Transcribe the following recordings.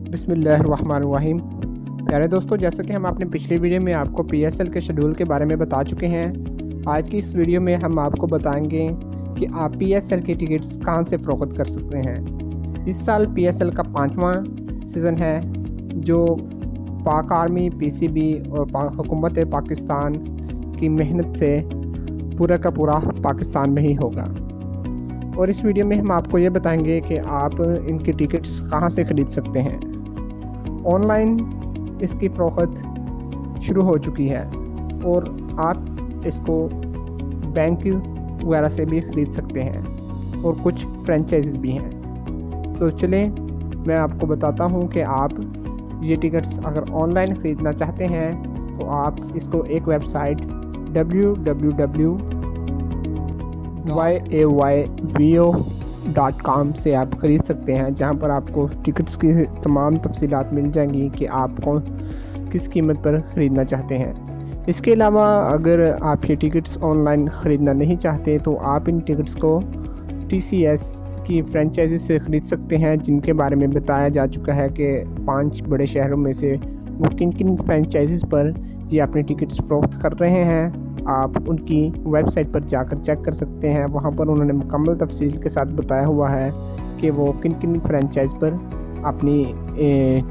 बिस्मिल्लाहिर्रहमानिर्रहीम। प्यारे दोस्तों, जैसा कि हम अपने पिछली वीडियो में आपको पीएसएल के शेड्यूल के बारे में बता चुके हैं, आज की इस वीडियो में हम आपको बताएंगे कि आप पीएसएल की टिकट्स कहां से फ़रोख्त कर सकते हैं। इस साल पीएसएल का 5वां सीज़न है जो पाक आर्मी, पीसीबी और हुकूमत पाकिस्तान की मेहनत से पूरा का पूरा पाकिस्तान में ही होगा। और इस वीडियो में हम आपको ये बताएंगे कि आप इनकी टिकट्स कहां से ख़रीद सकते हैं। ऑनलाइन इसकी फ़रोख्त शुरू हो चुकी है और आप इसको बैंक वगैरह से भी ख़रीद सकते हैं और कुछ फ्रेंचाइजीज भी हैं। तो चलें मैं आपको बताता हूं कि आप ये टिकट्स अगर ऑनलाइन ख़रीदना चाहते हैं तो आप इसको एक वेबसाइट www.yayvo.com से आप ख़रीद सकते हैं, जहां पर आपको टिकट्स की तमाम तफसीलात मिल जाएंगी कि आप किस कीमत पर ख़रीदना चाहते हैं। इसके अलावा अगर आप ये टिकट्स ऑनलाइन ख़रीदना नहीं चाहते तो आप इन टिकट्स को TCS की फ्रेंचाइजी से ख़रीद सकते हैं, जिनके बारे में बताया जा चुका है कि 5 बड़े शहरों में से वो किन किन फ्रेंचाइजीज़ पर ये अपनी टिकट्स फ़रोख्त कर रहे हैं। आप उनकी वेबसाइट पर जाकर चेक कर सकते हैं। वहाँ पर उन्होंने मुकम्मल तफसील के साथ बताया हुआ है कि वो किन किन फ्रेंचाइज पर अपनी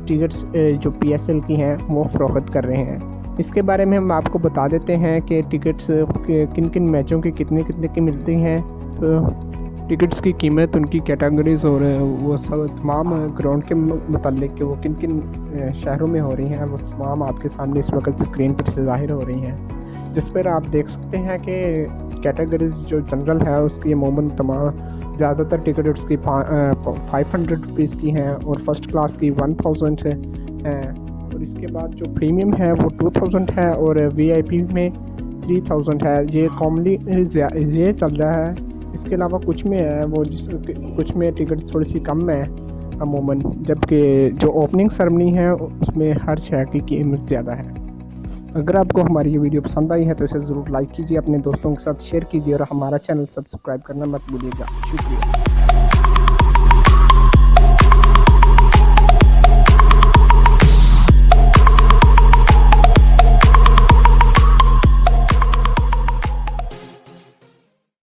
टिकट्स जो PSL की हैं वो फ़रोख्त कर रहे हैं। इसके बारे में हम आपको बता देते हैं कि टिकट्स किन किन मैचों की कितने कितने की मिलती हैं। तो टिकट्स की कीमत, उनकी कैटेगरीज और वो सब तमाम ग्राउंड के मतलब कि वो किन किन शहरों में हो रही हैं वो तमाम आपके सामने इस वक्त स्क्रीन पर से ज़ाहिर हो रही हैं, जिस पर आप देख सकते हैं कि कैटेगरीज जो जनरल है उसकी अमूमन तमाम ज़्यादातर टिकट उसकी 500 रुपीज़ की हैं और फर्स्ट क्लास की 1000 है और इसके बाद जो प्रीमियम है वो 2000 है और VIP में 3000 है। ये कॉमनली ये चल रहा है। इसके अलावा कुछ में है वो कुछ में टिकट थोड़ी सी कम है अमूमन, जबकि जो ओपनिंग सेरेमनी है उसमें हर शहर की कीमत ज़्यादा है। अगर आपको हमारी ये वीडियो पसंद आई है तो इसे ज़रूर लाइक कीजिए, अपने दोस्तों के साथ शेयर कीजिए और हमारा चैनल सब्सक्राइब करना मत भूलिएगा। शुक्रिया।